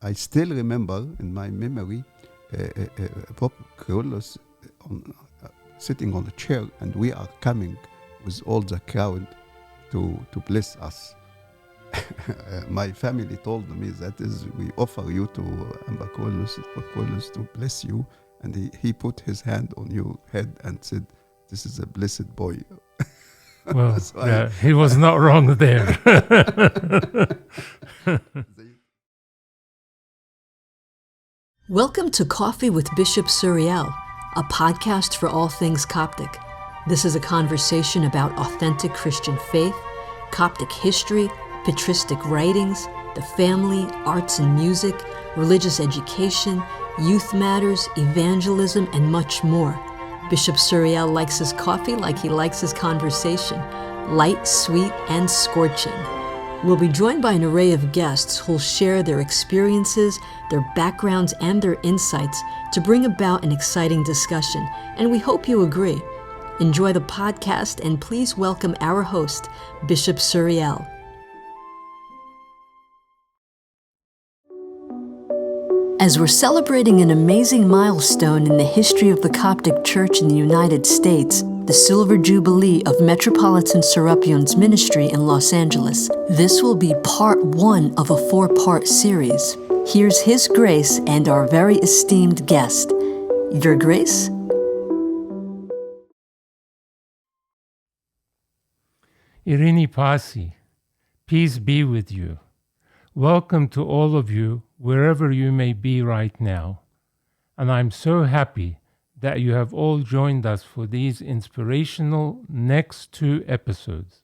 I still remember in my memory Pope Kyrillos sitting on a chair, and we are coming with all the crowd to bless us. My family told me that is, we offer you to Pope Kyrillos to bless you, and he put his hand on your head and said, "This is a blessed boy." Well, he was not wrong there. Welcome to Coffee with Bishop Suriel, a podcast for all things Coptic. This is a conversation about authentic Christian faith, Coptic history, patristic writings, the family, arts and music, religious education, youth matters, evangelism, and much more. Bishop Suriel likes his coffee like he likes his conversation, light, sweet, and scorching. We'll be joined by an array of guests who'll share their experiences, their backgrounds, and their insights to bring about an exciting discussion, and we hope you agree. Enjoy the podcast, and please welcome our host, Bishop Suriel. As we're celebrating an amazing milestone in the history of the Coptic Church in the United States, the Silver Jubilee of Metropolitan Serapion's ministry in Los Angeles, this will be part one of a 4-part series. Here's His Grace and our very esteemed guest. Your Grace? Irini Pasi, peace be with you. Welcome to all of you, wherever you may be right now. And I'm so happy that you have all joined us for these inspirational next 2 episodes.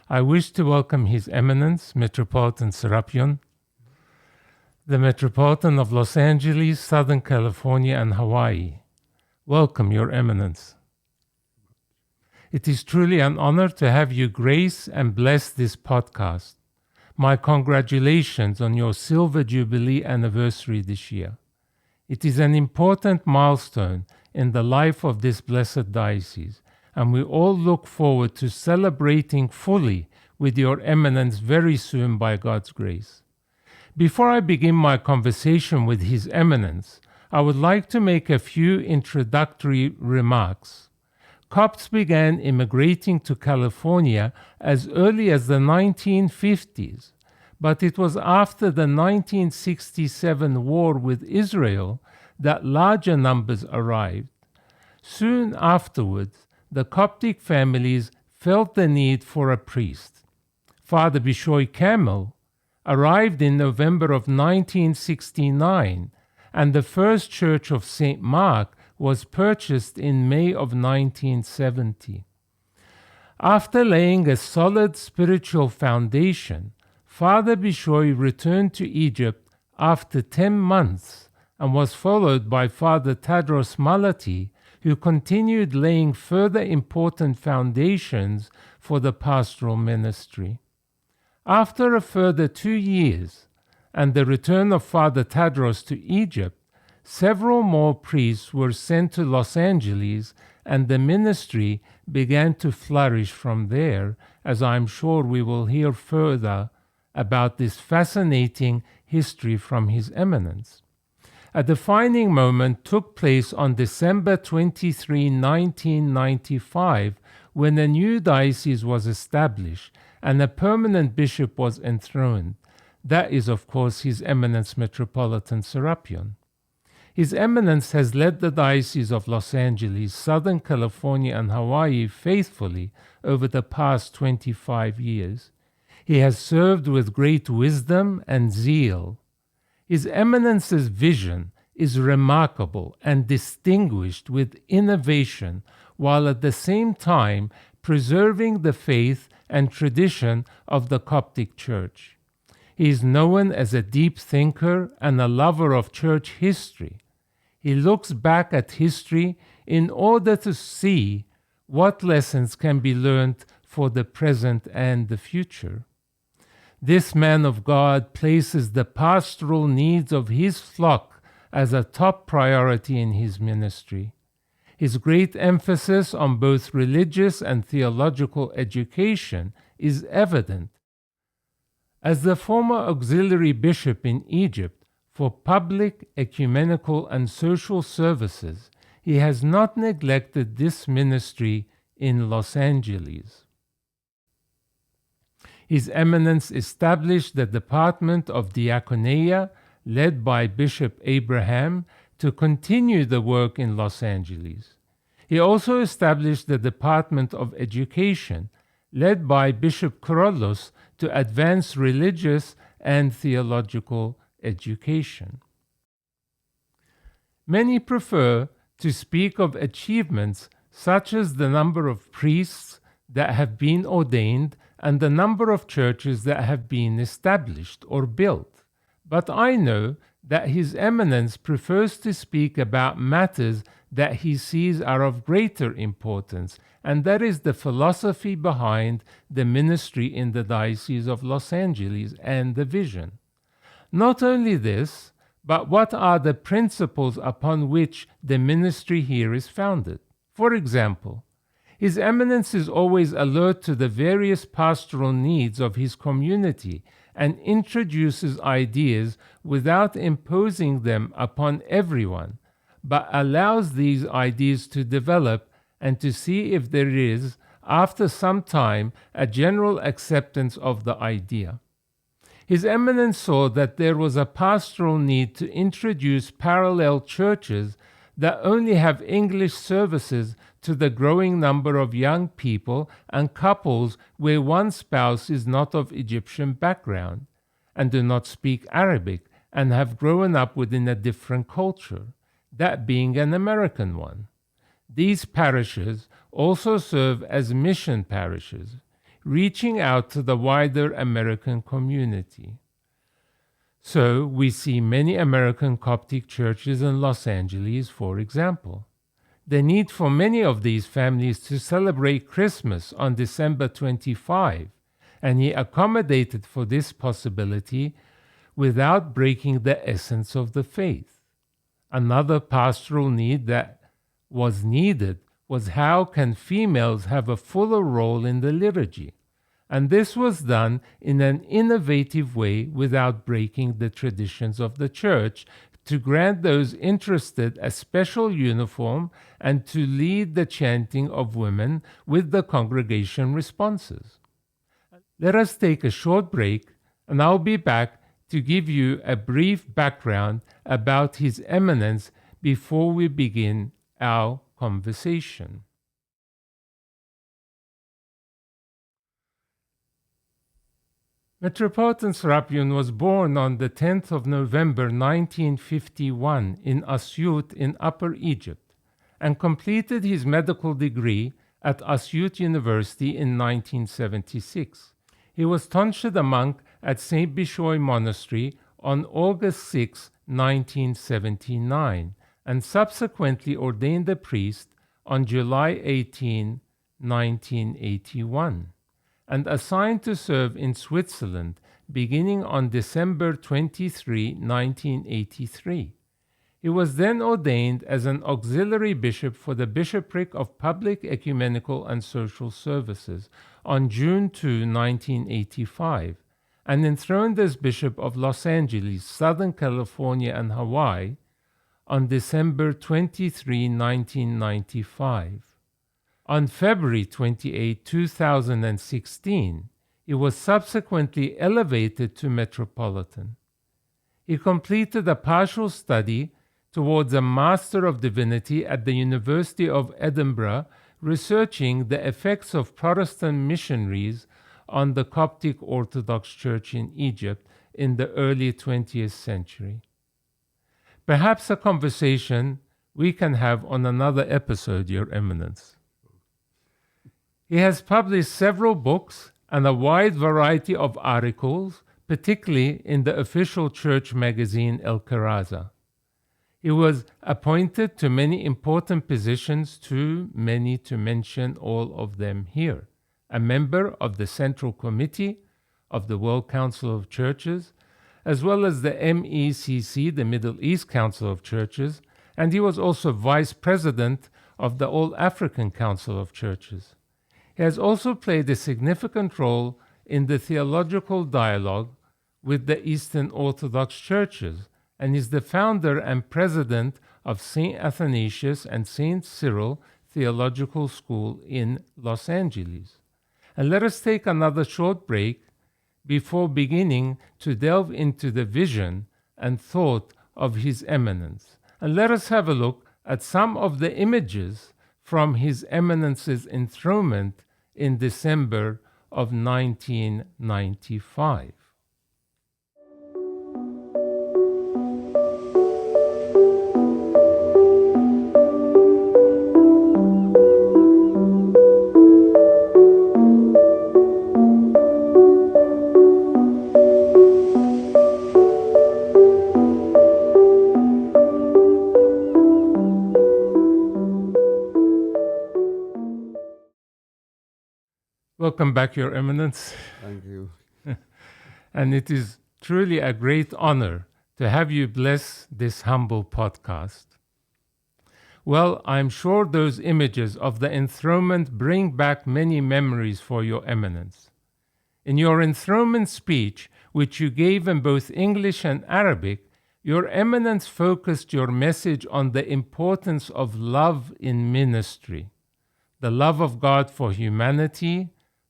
I wish to welcome His Eminence Metropolitan Serapion, the Metropolitan of Los Angeles, Southern California, and Hawaii. Welcome, Your Eminence. It is truly an honor to have you grace and bless this podcast. My congratulations on your Silver Jubilee anniversary this year. It is an important milestone in the life of this blessed diocese, and we all look forward to celebrating fully with Your Eminence very soon by God's grace. Before I begin my conversation with His Eminence, I would like to make a few introductory remarks. Copts began immigrating to California as early as the 1950s, but it was after the 1967 war with Israel that larger numbers arrived. Soon afterwards, the Coptic families felt the need for a priest. Father Bishoy Kamel arrived in November of 1969, and the first church of St. Mark was purchased in May of 1970. After laying a solid spiritual foundation, Father Bishoy returned to Egypt after 10 months and was followed by Father Tadros Malati, who continued laying further important foundations for the pastoral ministry. After a further 2 years and the return of Father Tadros to Egypt, several more priests were sent to Los Angeles, and the ministry began to flourish from there, as I'm sure we will hear further about this fascinating history from His Eminence. A defining moment took place on December 23, 1995, when a new diocese was established and a permanent bishop was enthroned. That is, of course, His Eminence Metropolitan Serapion. His Eminence has led the Diocese of Los Angeles, Southern California, and Hawaii faithfully over the past 25 years. He has served with great wisdom and zeal. His Eminence's vision is remarkable and distinguished with innovation, while at the same time preserving the faith and tradition of the Coptic Church. He is known as a deep thinker and a lover of church history. He looks back at history in order to see what lessons can be learned for the present and the future. This man of God places the pastoral needs of his flock as a top priority in his ministry. His great emphasis on both religious and theological education is evident. As the former auxiliary bishop in Egypt, for public, ecumenical, and social services, he has not neglected this ministry in Los Angeles. His Eminence established the Department of Diaconia, led by Bishop Abraham, to continue the work in Los Angeles. He also established the Department of Education, led by Bishop Carolus, to advance religious and theological education. Many prefer to speak of achievements such as the number of priests that have been ordained and the number of churches that have been established or built. But I know that His Eminence prefers to speak about matters that he sees are of greater importance, and that is the philosophy behind the ministry in the Diocese of Los Angeles and the vision. Not only this, but what are the principles upon which the ministry here is founded? For example, His Eminence is always alert to the various pastoral needs of his community and introduces ideas without imposing them upon everyone, but allows these ideas to develop and to see if there is, after some time, a general acceptance of the idea. His Eminence saw that there was a pastoral need to introduce parallel churches that only have English services to the growing number of young people and couples where one spouse is not of Egyptian background and do not speak Arabic and have grown up within a different culture, that being an American one. These parishes also serve as mission parishes, reaching out to the wider American community. So we see many American Coptic churches in Los Angeles, for example. The need for many of these families to celebrate Christmas on December 25, and he accommodated for this possibility without breaking the essence of the faith. Another pastoral need that was needed was how can females have a fuller role in the liturgy, and this was done in an innovative way without breaking the traditions of the church, to grant those interested a special uniform and to lead the chanting of women with the congregation responses. Let us take a short break, and I'll be back to give you a brief background about His Eminence before we begin our conversation. Metropolitan Serapion was born on the 10th of November 1951 in Asyut in Upper Egypt and completed his medical degree at Asyut University in 1976. He was tonsured a monk at St. Bishoy Monastery on August 6, 1979, and subsequently ordained a priest on July 18, 1981. And assigned to serve in Switzerland beginning on December 23, 1983. He was then ordained as an auxiliary bishop for the Bishopric of Public, Ecumenical, and Social Services on June 2, 1985, and enthroned as Bishop of Los Angeles, Southern California, and Hawaii on December 23, 1995. On February 28, 2016, he was subsequently elevated to Metropolitan. He completed a partial study towards a Master of Divinity at the University of Edinburgh, researching the effects of Protestant missionaries on the Coptic Orthodox Church in Egypt in the early 20th century. Perhaps a conversation we can have on another episode, Your Eminence. He has published several books and a wide variety of articles, particularly in the official church magazine El Karaza. He was appointed to many important positions, too many to mention all of them here. A member of the Central Committee of the World Council of Churches, as well as the MECC, the Middle East Council of Churches, and he was also vice president of the All African Council of Churches. He has also played a significant role in the theological dialogue with the Eastern Orthodox churches and is the founder and president of St. Athanasius and St. Cyril Theological School in Los Angeles. And let us take another short break before beginning to delve into the vision and thought of His Eminence. And let us have a look at some of the images from His Eminence's enthronement in December of 1995. Welcome back, Your Eminence. Thank you. And it is truly a great honor to have you bless this humble podcast. Well, I'm sure those images of the enthronement bring back many memories for Your Eminence. In your enthronement speech, which you gave in both English and Arabic, Your Eminence focused your message on the importance of love in ministry, the love of God for humanity,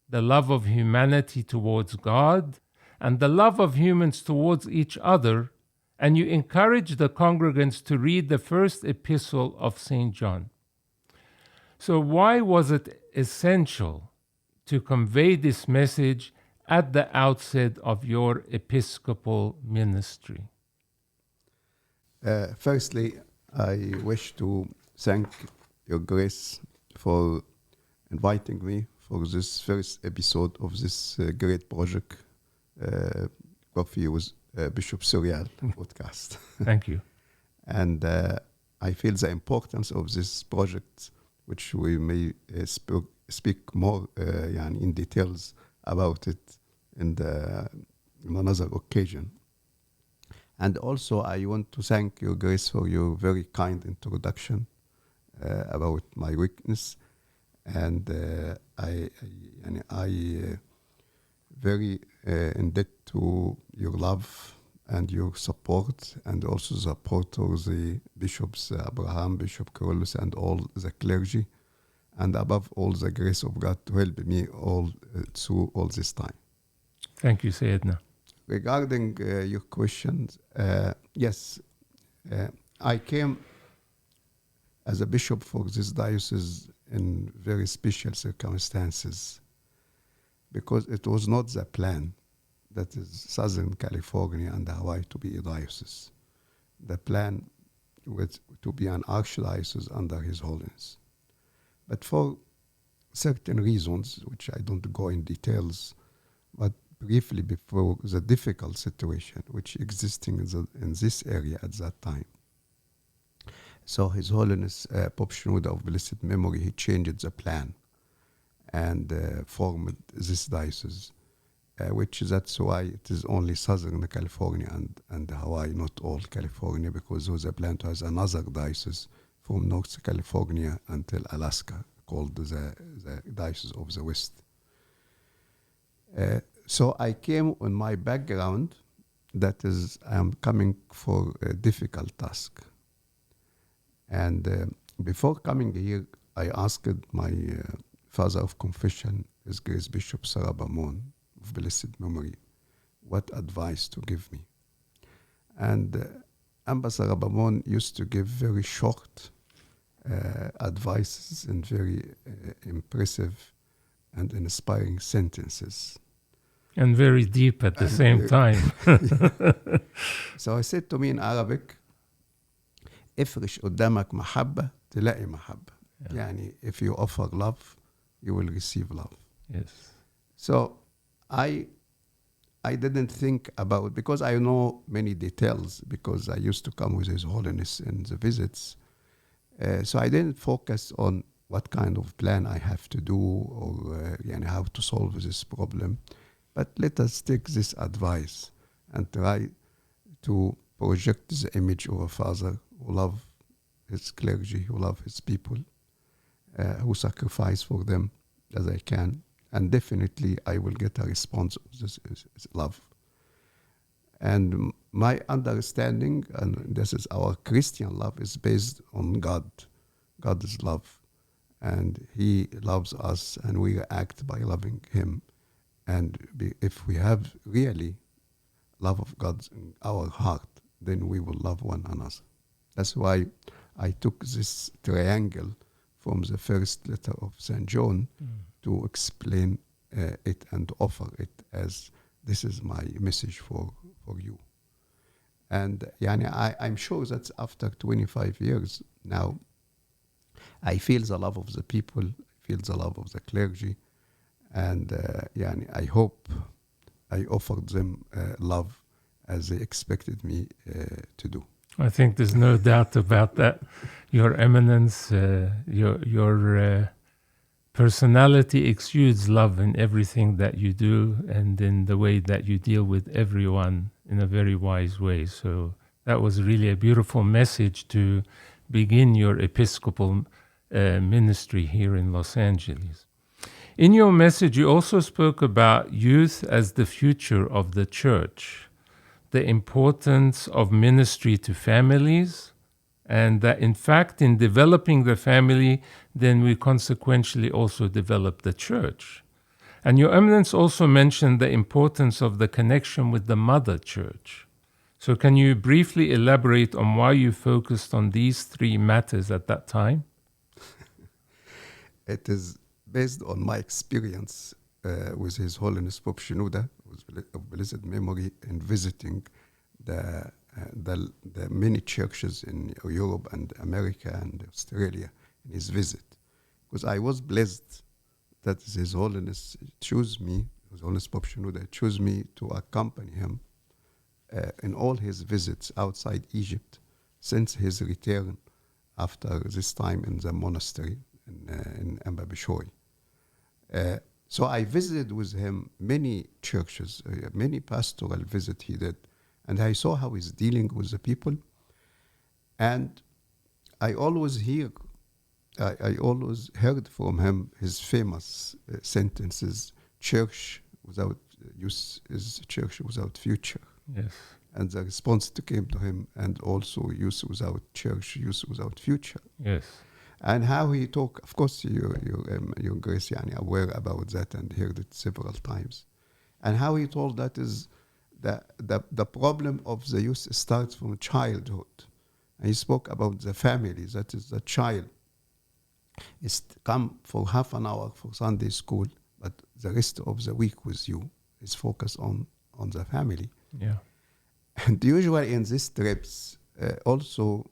the love of humanity towards God, and the love of humans towards each other, and you encourage the congregants to read the first epistle of St. John. So why was it essential to convey this message at the outset of your episcopal ministry? Firstly, I wish to thank Your Grace for inviting me for this first episode of this great project, Coffee with Bishop Suriel podcast. Thank you. And I feel the importance of this project, which we may speak more in details about it in another occasion. And also, I want to thank Your Grace for your very kind introduction about my weakness. And I very in debt to your love and your support, and also the support of the bishops, Abraham, Bishop Carolus, and all the clergy, and above all the grace of God to help me all through all this time. Thank you, Sayyidina. Regarding your questions, yes, I came as a bishop for this diocese in very special circumstances, because it was not the plan that is Southern California and Hawaii to be a diocese. The plan was to be an archdiocese under His Holiness. But for certain reasons, which I don't go in details, but briefly before the difficult situation which existing in this area at that time. So His Holiness Pope Shenouda of blessed memory, he changed the plan and formed this diocese, which that's why it is only Southern California and Hawaii, not all California, because there was a plan to have another diocese from North California until Alaska, called the Diocese of the West. So I came on my background, that is, I am coming for a difficult task. And before coming here, I asked my father of confession, His Grace Bishop Sarah Bamon, of blessed memory, what advice to give me. And Ambassador Bamon used to give very short advices and very impressive and inspiring sentences. And very deep at the same time. So he said to me in Arabic, افرش قدامك محبة تلاقي محبة. يعني if you offer love, you will receive love. Yes. So I didn't think about, because I know many details, because I used to come with His Holiness in the visits. So I didn't focus on what kind of plan I have to do or how to solve this problem. But let us take this advice and try to project the image of a father who loves his clergy, who loves his people, who sacrifice for them as I can. And definitely I will get a response of this love. And my understanding, and this is our Christian love, is based on God. God is love. And he loves us, and we act by loving him. And if we have really love of God in our heart, then we will love one another. That's why I took this triangle from the first letter of St. John to explain it and offer it as this is my message for you. And I'm sure that after 25 years now, I feel the love of the people, I feel the love of the clergy, and I hope I offered them love as they expected me to do. I think there's no doubt about that. Your Eminence, your personality exudes love in everything that you do and in the way that you deal with everyone in a very wise way. So that was really a beautiful message to begin your Episcopal ministry here in Los Angeles. In your message, you also spoke about youth as the future of the church, the importance of ministry to families, and that in fact, in developing the family, then we consequentially also develop the church. And your Eminence also mentioned the importance of the connection with the mother church. So can you briefly elaborate on why you focused on these three matters at that time? It is based on my experience with His Holiness Pope Shenouda, of blessed memory, in visiting the many churches in Europe and America and Australia in his visit. Because I was blessed that His Holiness chose me, His Holiness Pope Shenouda chose me to accompany him in all his visits outside Egypt since his return after this time in the monastery in Amba Bishoy. So I visited with him many churches, many pastoral visits he did, and I saw how he's dealing with the people. And I always heard from him his famous sentences: "Church without youth is church without future." Yes. And the response came to him, and also youth without church, youth without future. Yes. And how he talked, of course, your Grace, aware about that and heard it several times. And how he told that is the problem of the youth starts from childhood. And he spoke about the family, that is the child is come for half an hour for Sunday school, but the rest of the week with you is focused on the family. Yeah. And usually in these trips, also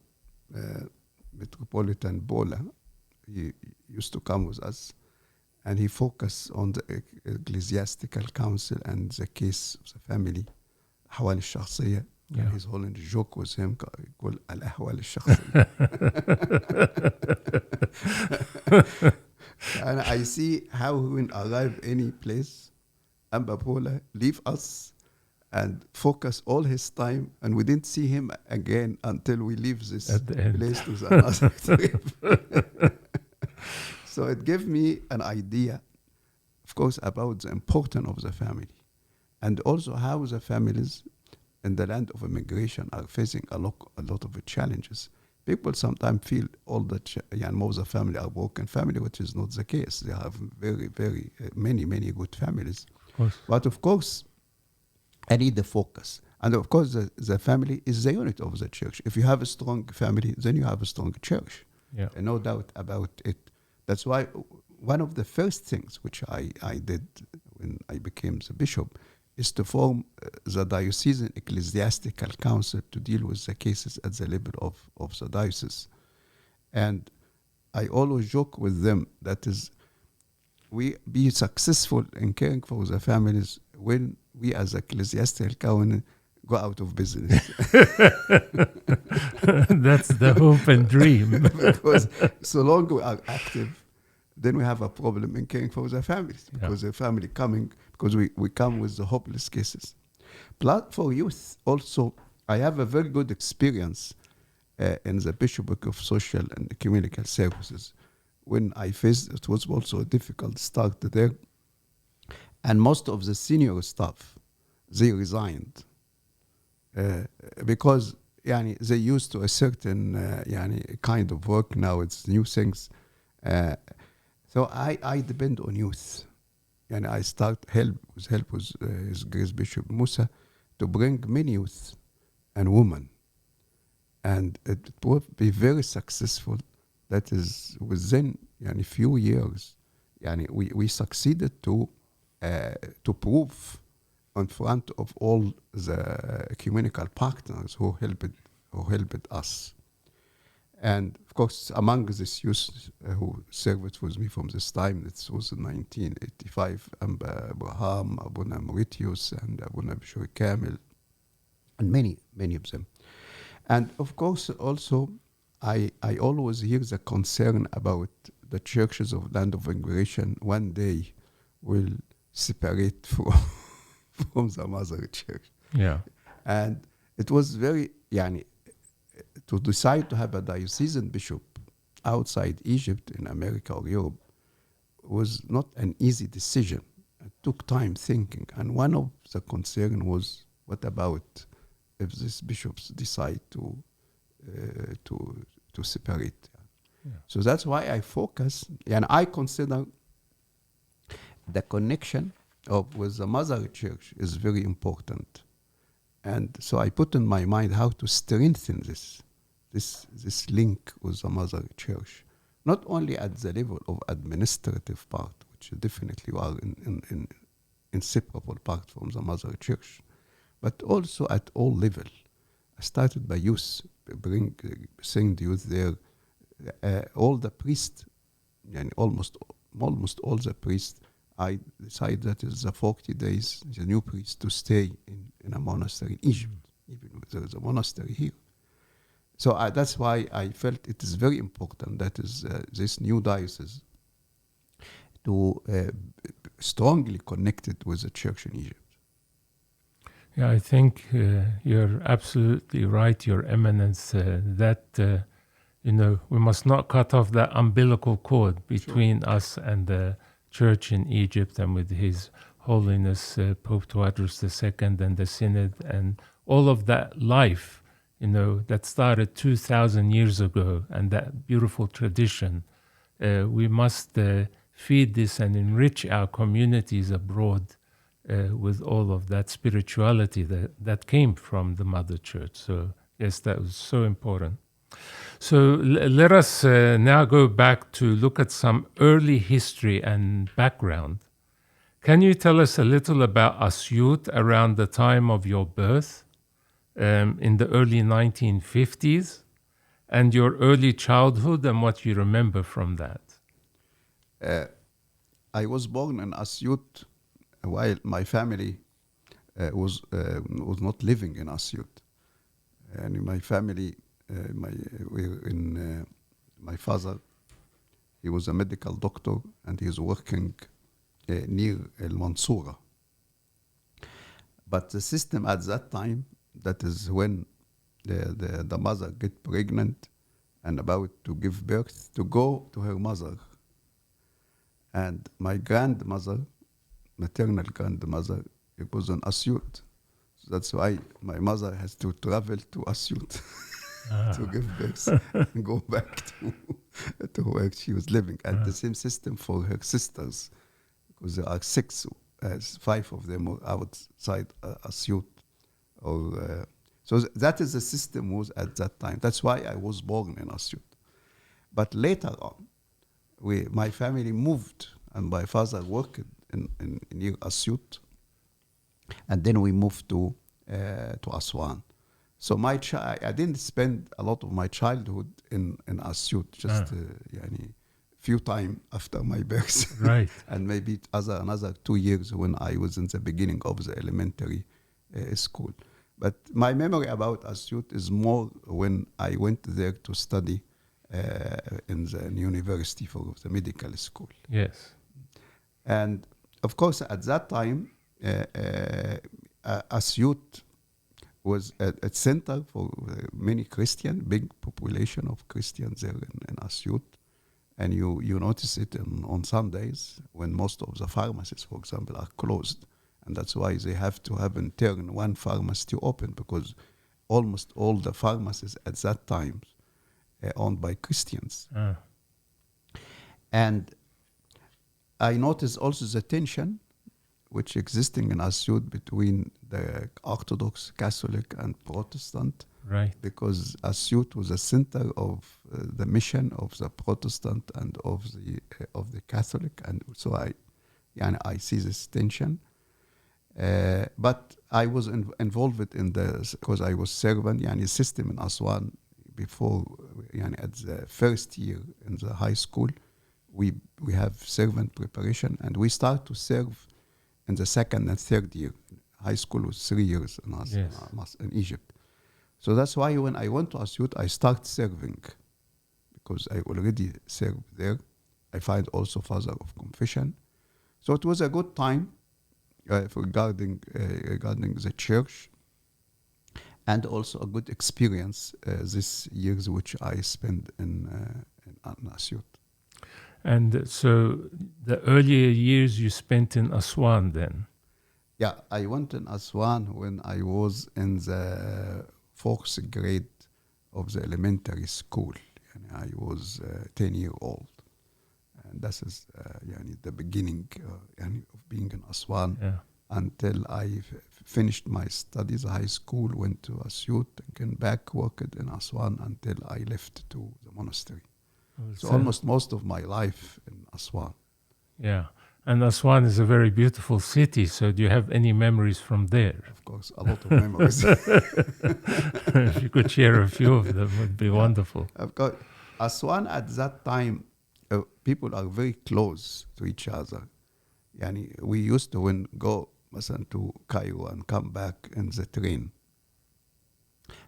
Metropolitan Bola, he used to come with us, and he focused on the ecclesiastical council and the case of the family, أحوال الشخصية. Yeah. His Holiness joke with him, يقول الأحوال الشخصية. And I see how when arrive any place, Amba Bola leave us and focus all his time, and we didn't see him again until we leave this place to another trip. So it gave me an idea, of course, about the importance of the family, and also how the families in the land of immigration are facing a lot of challenges. People sometimes feel all that most of the family are broken family, which is not the case. They have very, very many good families. Of course. But of course, I need the focus. And of course, the family is the unit of the church. If you have a strong family, then you have a strong church. Yeah. And no doubt about it. That's why one of the first things which I did when I became the bishop is to form the Diocesan Ecclesiastical Council to deal with the cases at the level of the diocese. And I always joke with them that is, we be successful in caring for the families when we as ecclesiastical council go out of business. That's the hope and dream. Because so long we are active, then we have a problem in caring for the families, because the family coming, because we come with the hopeless cases. Plus for youth also, I have a very good experience in the Bishopric of Social and Communal Services. When I faced, it was also a difficult start there. And most of the senior staff, they resigned. because they used to a certain kind of work. Now it's new things. So I depend on youth. And I start with His Grace Bishop Musa to bring many youth and women. And it will be very successful. That is within a few years. We succeeded to prove in front of all the ecumenical partners who helped us. And of course, among these youth who served with me from this time, it was in 1985, Amba Abraham, Abuna Mauritius, and Abuna Bishop Kamil, and many of them. And of course, also, I always hear the concern about the churches of Land of Inspiration one day will separate from the mother church. Yeah. And it was very, to decide to have a diocesan bishop outside Egypt, in America or Europe, was not an easy decision. It took time thinking. And one of the concern was, what about if these bishops decide to separate? Yeah. So that's why I focus, and I consider the connection with the mother church is very important. And so I put in my mind how to strengthen this link with the mother church, not only at the level of administrative part, which definitely are in inseparable part from the mother church, but also at all level. I started by youth, send the youth there. All the priests, and almost all the priests, I decided that is the 40 days, the new priest to stay in a monastery in Egypt, even though there is a monastery here. So that's why I felt it is very important that is this new diocese to strongly connected with the church in Egypt. Yeah, I think you're absolutely right, Your Eminence, that we must not cut off that umbilical cord between us and the church in Egypt, and with His Holiness Pope Tawadros II and the Synod and all of that life, that started 2,000 years ago, and that beautiful tradition. We must feed this and enrich our communities abroad with all of that spirituality that came from the Mother Church. So yes, that was so important. So let us now go back to look at some early history and background. Can you tell us a little about Asyut around the time of your birth in the early 1950s, and your early childhood and what you remember from that? I was born in Asyut while my family was not living in Asyut. And my family, my father, he was a medical doctor and he was working near El Mansoura. But the system at that time, that is when the mother get pregnant and about to give birth, to go to her mother. And my grandmother, maternal grandmother, it was in Asyut. So that's why my mother has to travel to Asyut to give birth and go back to where she was living. And the same system for her sisters, because there are 6, 5 of them were outside Asyut. So that is the system was at that time. That's why I was born in Asyut. But later on, my family moved, and my father worked in near Asyut, and then we moved to Aswan. So I didn't spend a lot of my childhood in Asyut, just few times after my birth, Right. and maybe another 2 years when I was in the beginning of the elementary school. But my memory about Asyut is more when I went there to study in the university for the medical school. Yes. And of course, at that time, Asyut was a center for many Christian, big population of Christians there in Asyut. And you notice it on Sundays when most of the pharmacies, for example, are closed. And that's why they have to have in turn one pharmacy to open, because almost all the pharmacies at that time owned by Christians. And I noticed also the tension which existing in Asyut between the Orthodox, Catholic, and Protestant. Right. Because Asyut was a center of the mission of the Protestant and of the Catholic, and so I see this tension. But I was involved in because I was serving system in Aswan before. At the first year in the high school, we have servant preparation, and we start to serve in the second and third year. High school was 3 years in Egypt. So that's why when I went to Asyut, I started serving, because I already served there. I find also father of confession. So it was a good time regarding the church, and also a good experience this years which I spent in Asyut. And so the earlier years you spent in Aswan then? Yeah, I went in Aswan when I was in the 4th grade of the elementary school. I was 10 years old. And that is the beginning of being in Aswan. Yeah. Until I finished my studies, high school, went to Asyut, and came back, worked in Aswan until I left to the monastery. So almost most of my life in Aswan. Yeah. And Aswan is a very beautiful city. So do you have any memories from there? Of course, a lot of memories. If you could share a few of them, would be wonderful. Of course. Aswan at that time, people are very close to each other. We used to go to Cairo and come back in the train.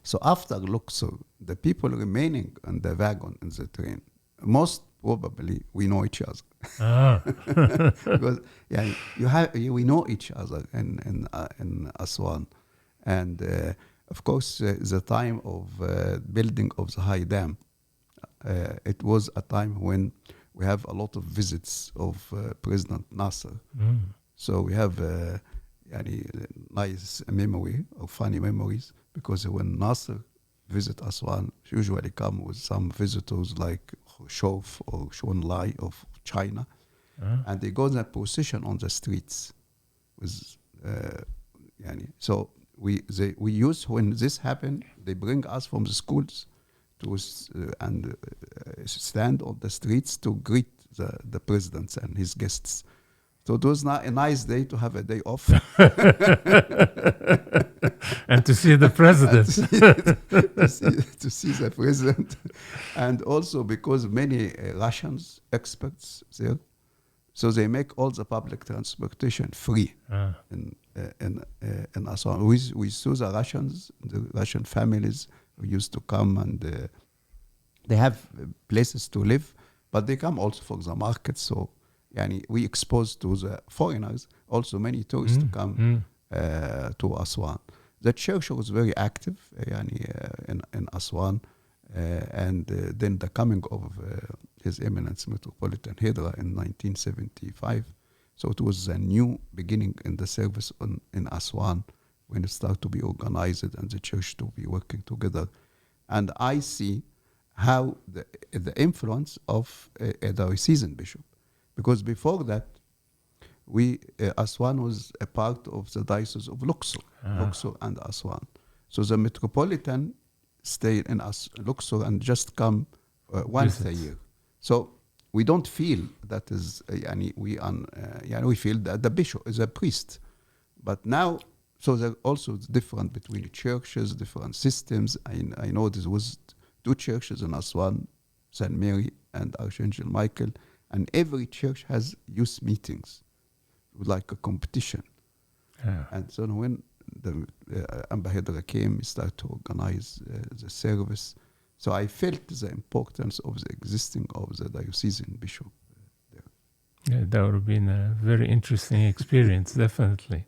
So after Luxor, the people remaining on the wagon in the train, most probably we know each other. Because we know each other in Aswan. And of course, the time of building of the high dam, it was a time when we have a lot of visits of President Nasser. So we have nice memory or funny memories, because when Nasser visit Aswan, usually come with some visitors like Khrushchev or Lai of China, and they go in a procession on the streets. With so we use, when this happened, they bring us from the schools to stand on the streets to greet the presidents and his guests. So it was not a nice day to have a day off. And to see the president. to see the president. And also because many Russians experts there, so they make all the public transportation free in Aswan. We saw the Russian families who used to come, and they have places to live, but they come also for the market. So we exposed to the foreigners, also many tourists to come to Aswan. The church was very active in Aswan, and then the coming of His Eminence Metropolitan Hydra in 1975. So it was a new beginning in the service in Aswan, when it started to be organized and the church to be working together. And I see how the influence of a diocesan bishop. Because before that, Aswan was a part of the Diocese of Luxor and Aswan. So the Metropolitan stayed in Luxor and just come once a year. So we don't feel that is, we feel that the bishop is a priest. But now, so there also different between the churches, different systems. I know there was 2 churches in Aswan, St. Mary and Archangel Michael, and every church has youth meetings, like a competition. And so when the ambassador came, we started to organize the service. So I felt the importance of the existing of the diocesan bishop there. Yeah, that would have been a very interesting experience, definitely.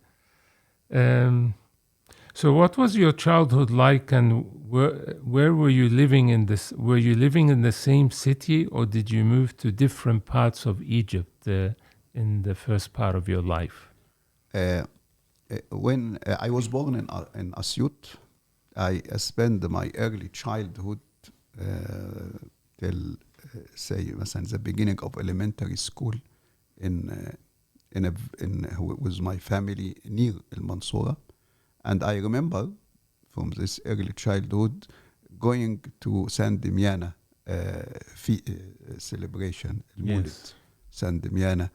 So what was your childhood like, and where were you living in this? Were you living in the same city, or did you move to different parts of Egypt in the first part of your life? when I was born in Asyut, I spent my early childhood till say مثلا the beginning of elementary school with my family near El Mansoura, and I remember from this early childhood going to San Damiana celebration, المولد, Yes. San Damiana,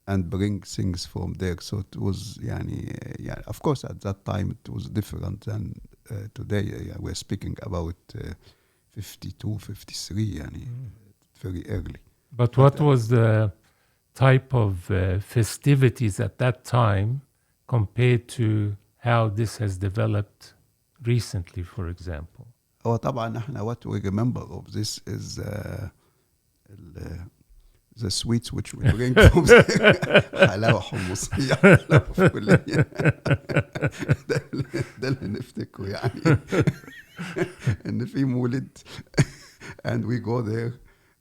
and bring things from there. So it was, of course, at that time it was different than today. We're speaking about 52, 53, very early. But what was the type of festivities at that time compared to how this has developed recently, for example? طبعا احنا what we remember of this is the sweets which we bring from حلاوة حمصية حلاوة فلانية ده اللي نفتكره يعني إن في مولد and we go there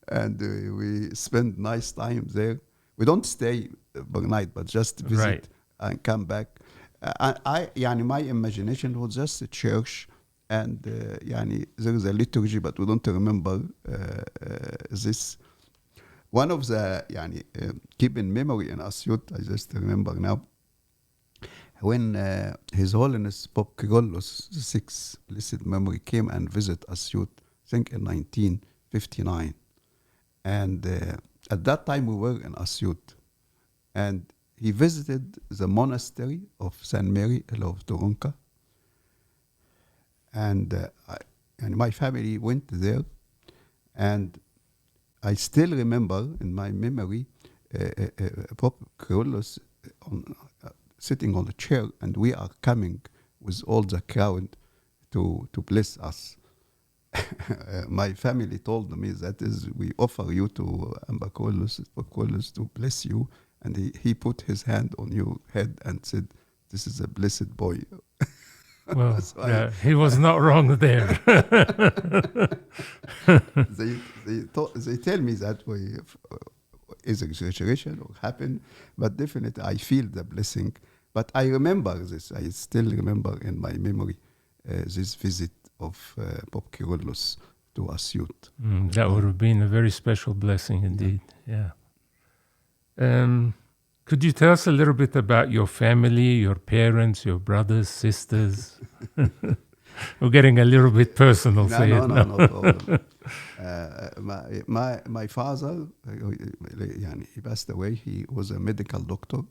and we spend nice time there. We don't stay per night but just visit and come back. My imagination was just a church and there is a liturgy but we don't remember this. One of the keep in memory in Asyut, I just remember now, when His Holiness Pope Kyrillos VI, blessed memory, came and visit Asyut, I think in 1959. And at that time we were in Asyut. And he visited the monastery of St. Mary of Turunka. And my family went there, and I still remember in my memory Pope Kyrillos sitting on a chair, and we are coming with all the crowd to bless us. My family told me that is, we offer you to Pope Kyrillos to bless you, and he put his hand on your head and said, "This is a blessed boy." Well, he was not wrong there. They tell me that way is exaggeration or happened, but definitely I feel the blessing. But I remember this. I still remember in my memory this visit of Pope Kyrillos to Asyut. That would have been a very special blessing indeed. Yeah. Could you tell us a little bit about your family, your parents, your brothers, sisters? We're getting a little bit personal. No problem. My father, he passed away. He was a medical doctor.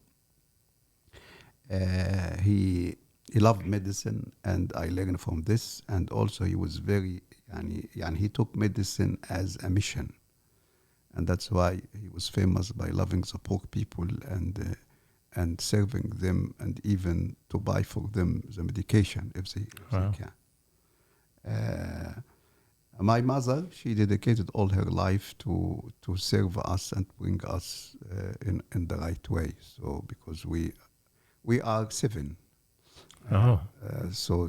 He loved medicine, and I learned from this. And also, he was very, he took medicine as a mission. And that's why he was famous by loving the poor people and serving them, and even to buy for them the medication if they can. My mother, she dedicated all her life to serve us and bring us in the right way. So because we are 7, so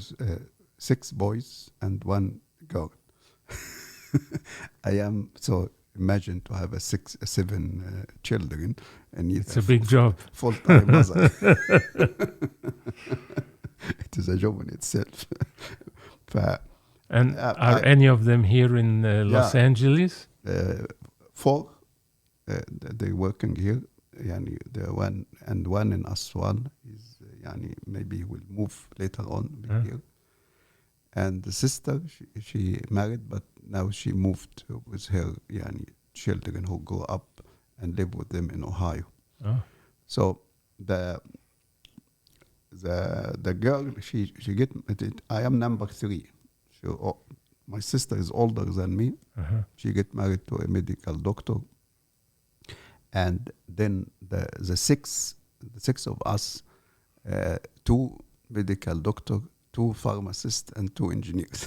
6 boys and 1 girl. I am so. Imagine to have 7 children, and it's a big job. Full-time mother. It is a job in itself. And are any of them here in Los Angeles? 4. They're working here. The one in Aswan is maybe he will move later on here. And the sister, she married, but now she moved with her children who grew up and live with them in Ohio. So the girl, she get married. I am number 3. My sister is older than me. She get married to a medical doctor, and then the 6 of us, 2 medical doctor, 2 pharmacists and 2 engineers.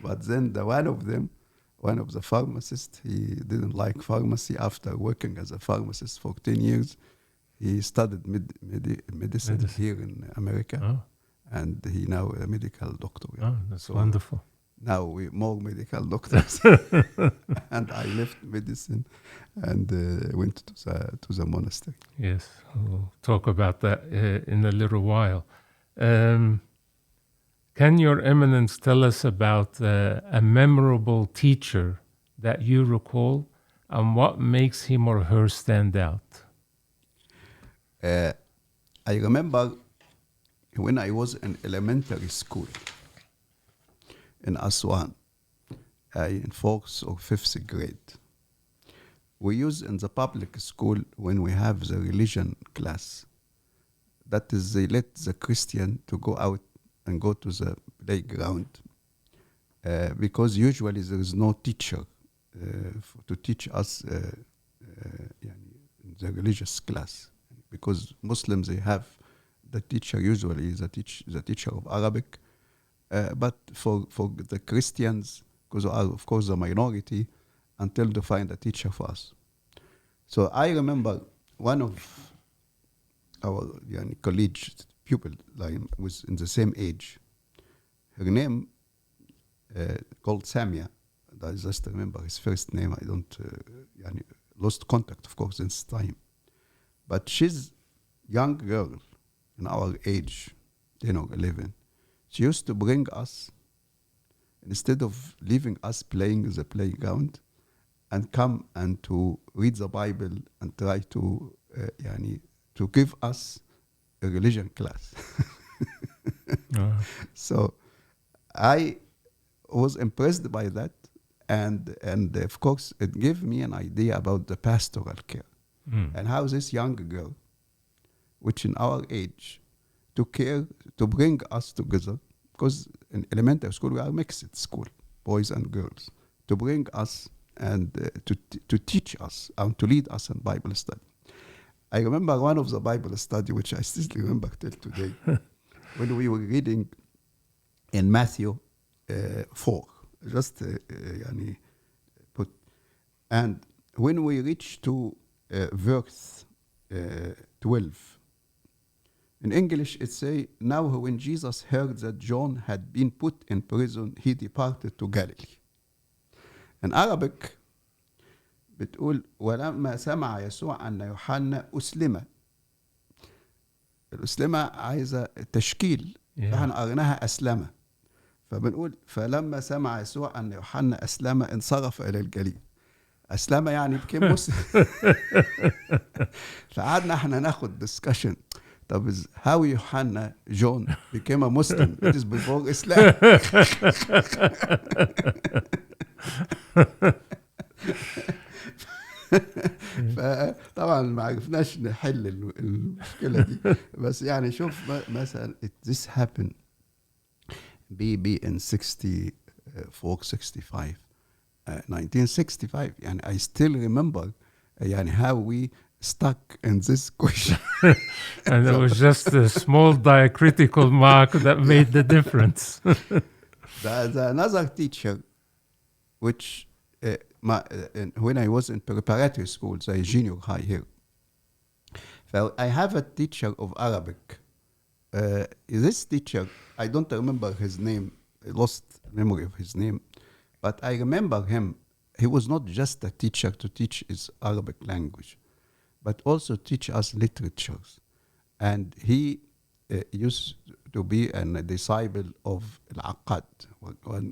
But then one of the pharmacists, he didn't like pharmacy. After working as a pharmacist for 10 years, he studied medicine here in America, and he now a medical doctor. That's wonderful. now we're more medical doctors. And I left medicine and went to the monastery. Yes, we'll talk about that in a little while. Can Your Eminence tell us about a memorable teacher that you recall and what makes him or her stand out? I remember when I was in elementary school in Aswan, in 4th or 5th grade. We use in the public school when we have the religion class, that is, they let the Christian to go out and go to the playground because usually there is no teacher to teach us in the religious class. Because Muslims, they have the teacher usually is the teacher of Arabic, but for the Christians, because we are of course the minority, until they find a teacher for us. So I remember one of our college pupil was in the same age. Her name called Samia. I just remember his first name. I don't lost contact, of course, since time. But she's young girl in our age, 10 or 11. She used to bring us, instead of leaving us playing in the playground, and come and to read the Bible and try to give us a religion class. So I was impressed by that, and of course it gave me an idea about the pastoral care and how this young girl, which in our age, took care to bring us together, because in elementary school we are mixed school, boys and girls, to bring us and to teach us and to lead us in Bible study. I remember one of the Bible study, which I still remember till today, when we were reading in Matthew 4, just put, and when we reached to verse 12, in English it say, now when Jesus heard that John had been put in prison, he departed to Galilee. In Arabic بتقول ولما سمع يسوع أن يوحنا أسلم. الأسلمة عايزة تشكيل، فاحنا قريناها أسلمة، فبنقول فلما سمع يسوع أن يوحنا أسلم انصرف إلى الجليل. أسلمة يعني became مسلم. فقعدنا احنا ناخد discussion. طب how يوحنا John became a Muslim? It is before Islam. فطبعا ما عرفناش نحل المشكلة دي، بس يعني شوف مثلا this happened maybe in 64, 65, 1965. يعني I still remember يعني how we stuck in this question. And it was just a small diacritical mark that made the difference. The another teacher, which when I was in preparatory school, the junior high here, so I have a teacher of Arabic. This teacher, I don't remember his name, I lost memory of his name, but I remember him. He was not just a teacher to teach his Arabic language, but also teach us literatures. And he used to be a disciple of Al-Aqad,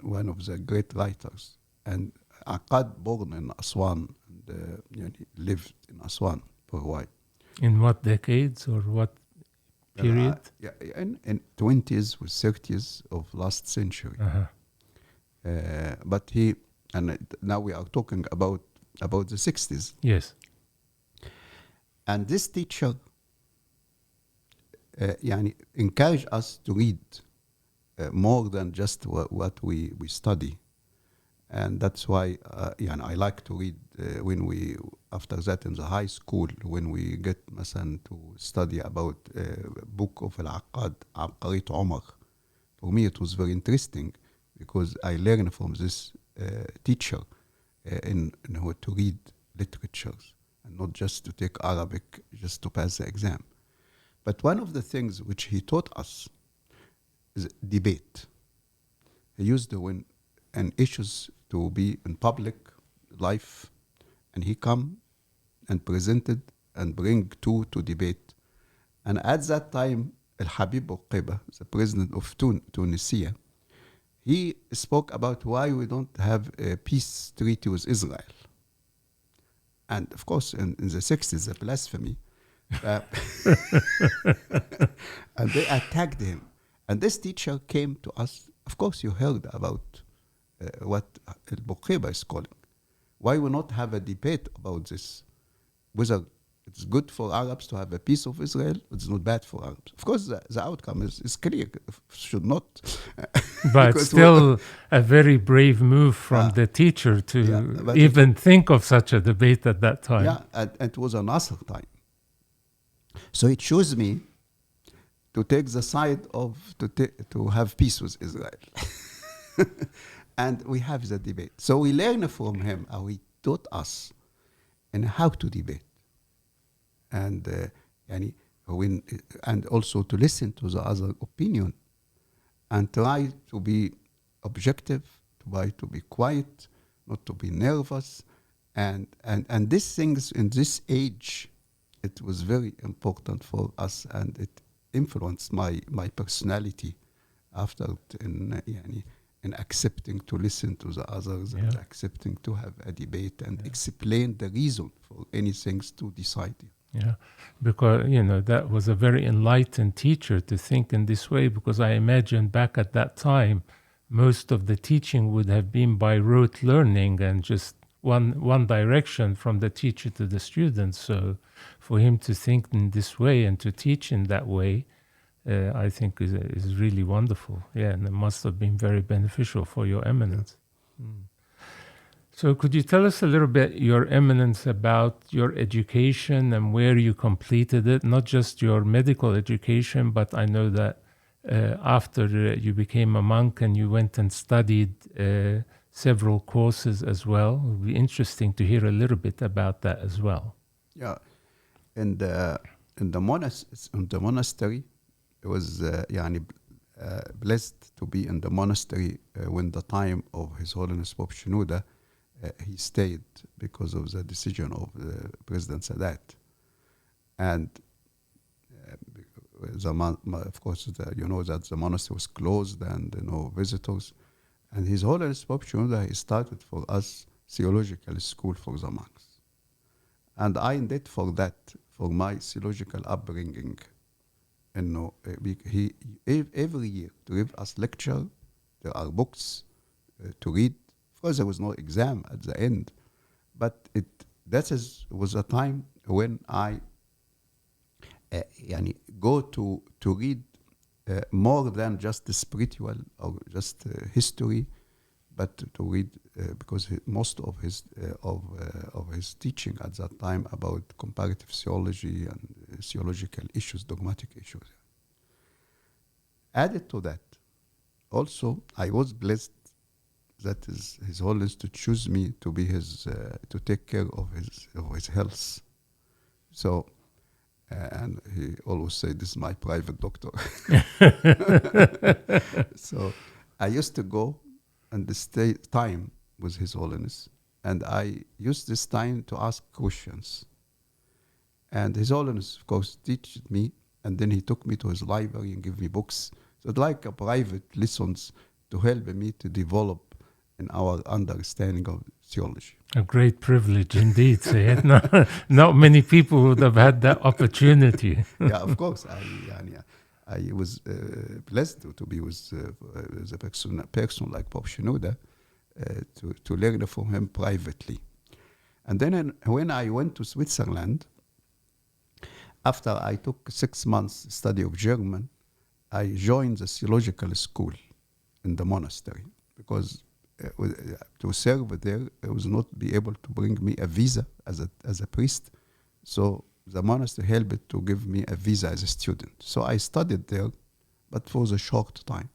one of the great writers. And Aqad born in Aswan and lived in Aswan for a while. In what decades or what period? In 20s or 30s of last century. But he, and now we are talking about the 60s. Yes. And this teacher encouraged us to read more than just what we study. And that's why I like to read when we, after that in the high school, when we get to study about book of Al-Aqad, Abqarit Omar. For me it was very interesting because I learned from this teacher in how to read literatures and not just to take Arabic just to pass the exam. But one of the things which he taught us is debate. He used and issues to be in public life, and he come and presented and bring two to debate. And at that time, Al Habib Bourguiba, the president of Tunisia, he spoke about why we don't have a peace treaty with Israel. And of course, in the 60s, a blasphemy. And they attacked him. And this teacher came to us. Of course, you heard about what Al Bourguiba is calling. Why we not have a debate about this? Whether it's good for Arabs to have a piece of Israel, it's not bad for Arabs. Of course, the outcome is clear. Should not. But still a very brave move from the teacher to even think of such a debate at that time. Yeah, and it was an Nasser time. So it shows me to take the side of to have peace with Israel. And we have the debate. So we learn from him how he taught us and how to debate. And and also to listen to the other opinion and try to be objective, try to be quiet, not to be nervous. And these things in this age, it was very important for us, and it influenced my personality after in accepting to listen to the others and accepting to have a debate and explain the reason for any things to decide. Yeah, because, that was a very enlightened teacher to think in this way, because I imagine back at that time, most of the teaching would have been by rote learning and just one direction from the teacher to the students. So for him to think in this way and to teach in that way, I think is really wonderful. Yeah, and it must have been very beneficial for Your Eminence. Mm. So could you tell us a little bit, Your Eminence, about your education and where you completed it? Not just your medical education, but I know that after you became a monk and you went and studied several courses as well. It would be interesting to hear a little bit about that as well. Yeah, in the monastery, it was blessed to be in the monastery when the time of His Holiness Pope Shenouda. He stayed because of the decision of President Sadat. And of course, you know that the monastery was closed and no visitors. And His Holiness Pope Shenouda, he started for us theological school for the monks. And I did for that, for my theological upbringing. And he every year to give us lecture. There are books to read. Of course, there was no exam at the end, but was a time when I go to read more than just the spiritual or just history, but to read because most of his teaching at that time about comparative theology and theological issues, dogmatic issues. Added to that, also I was blessed that is His Holiness to choose me to be to take care of his health. So, and he always said, "This is my private doctor." So, I used to go and stay time with His Holiness, and I used this time to ask questions. And His Holiness, of course, taught me, and then he took me to his library and gave me books. So, like a private lessons to help me to develop in our understanding of theology. A great privilege indeed. Not many people would have had that opportunity. Yeah, of course. I was blessed to be with a person like Pope Shenouda to learn from him privately. And then when I went to Switzerland, after I took 6 months study of German, I joined the theological school in the monastery because to serve there, I was not be able to bring me a visa as a priest. So the monastery helped to give me a visa as a student. So I studied there, but for a short time.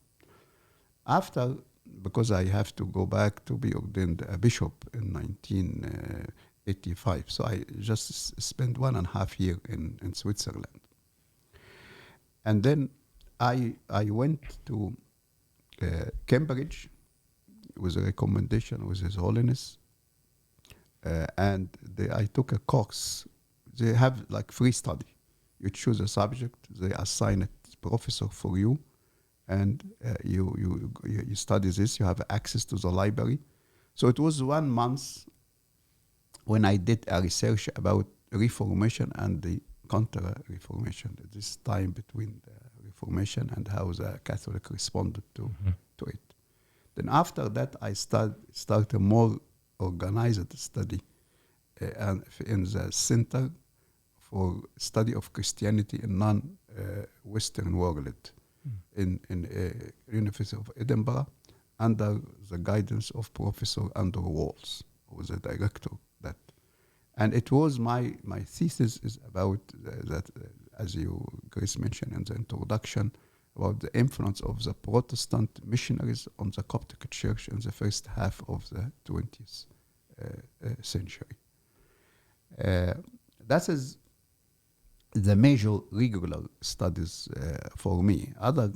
After, because I have to go back to be ordained a bishop in 1985, so I just spent 1.5 years in Switzerland. And then I went to Cambridge with a recommendation with His Holiness. I took a course. They have like free study. You choose a subject, they assign a professor for you, and you study this. You have access to the library. So it was 1 month when I did a research about Reformation and the Counter-Reformation, this time between the Reformation and how the Catholic responded to it. Then after that, I started a more organized study in the Center for Study of Christianity in non-Western world in University of Edinburgh, under the guidance of Professor Andrew Walls, who was the director of that. And it was my thesis is about that, as Grace mentioned in the introduction, about the influence of the Protestant missionaries on the Coptic Church in the first half of the 20th century. That is the major regular studies for me. Other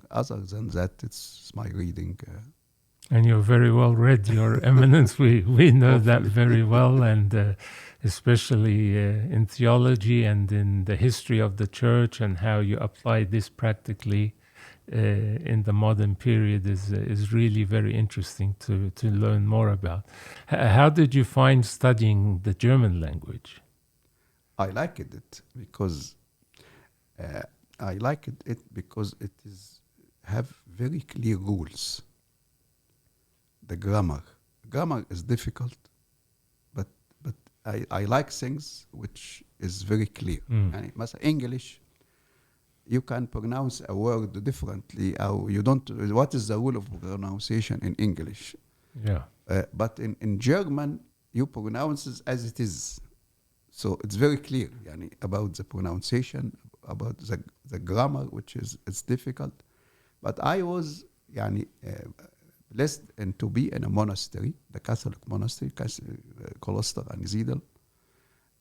than that, it's my reading. And you're very well read, Your Eminence. We know that very well, and especially in theology and in the history of the Church, and how you apply this practically in the modern period is really very interesting to learn more about. How did you find studying the German language? I liked it because it have very clear rules. The grammar is difficult, but I like things which is very clear. And English, you can pronounce a word differently. You don't. What is the rule of pronunciation in English? Yeah. But in German, you pronounce it as it is. So it's very clear about the pronunciation, about the grammar, which is difficult. But I was blessed to be in a monastery, the Catholic monastery, Kloster and Zeal.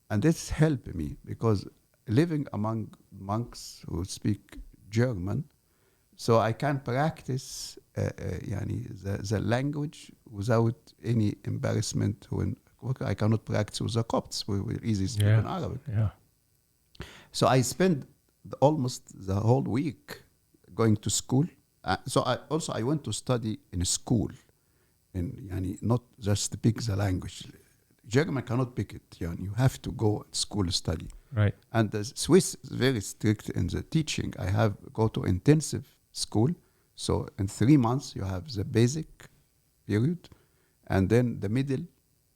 And this helped me because living among monks who speak German, so I can practice the language without any embarrassment. When I cannot practice with the Copts, we will easily speak in Arabic. Yeah. So I spent almost the whole week going to school. So I went to study in a school, not just pick the language. German cannot pick it. You have to go to school study. Right. And the Swiss is very strict in the teaching. I have go to intensive school. So in 3 months you have the basic period, and then the middle,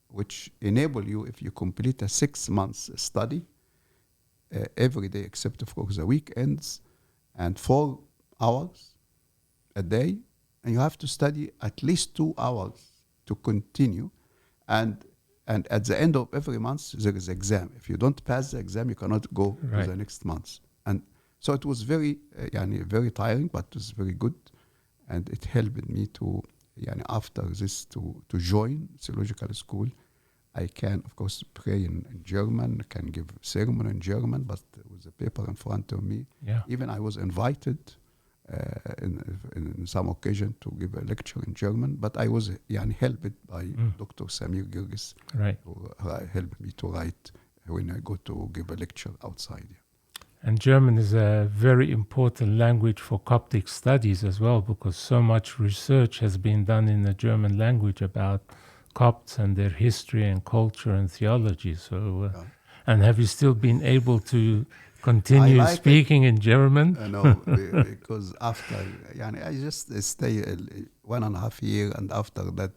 which enable you, if you complete a 6 months study every day except of course the weekends, and 4 hours a day, and you have to study at least 2 hours to continue, and at the end of every month there is exam. If you don't pass the exam, you cannot go to the next month. And so it was very very tiring, but it was very good, and it helped me to after this to join theological school. I can, of course, pray in German, can give sermon in German, but with the paper in front of me. Yeah. Even I was invited in some occasion to give a lecture in German, but I was helped by Dr. Samir Girgis, who helped me to write when I go to give a lecture outside. And German is a very important language for Coptic studies as well, because so much research has been done in the German language about Copts and their history and culture and theology. So, and have you still been able to continue speaking in German? No, because after, I just stay 1.5 years, and after that,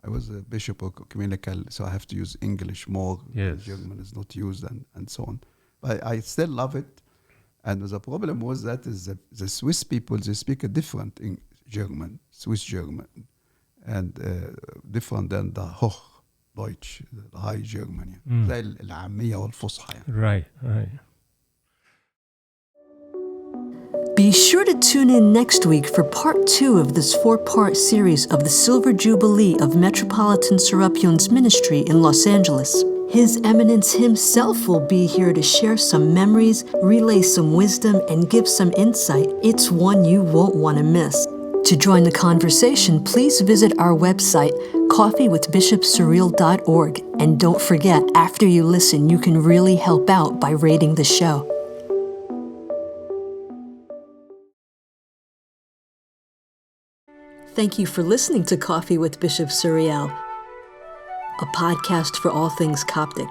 I was a bishop of communicable, so I have to use English more. Yes. German is not used, and so on. But I still love it. And the problem was that is the Swiss people, they speak a different German, Swiss German, and different than the Hochdeutsch, the High German. زي العامية والفصحى. Right. Be sure to tune in next week for part 2 of this 4-part series of the Silver Jubilee of Metropolitan Serapion's ministry in Los Angeles. His Eminence himself will be here to share some memories, relay some wisdom, and give some insight. It's one you won't want to miss. To join the conversation, please visit our website, coffeewithbishopsuriel.org. And don't forget, after you listen, you can really help out by rating the show. Thank you for listening to Coffee with Bishop Suriel, a podcast for all things Coptic.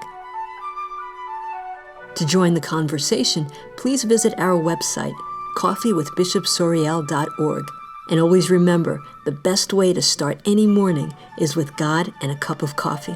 To join the conversation, please visit our website, coffeewithbishopsuriel.org. And always remember, the best way to start any morning is with God and a cup of coffee.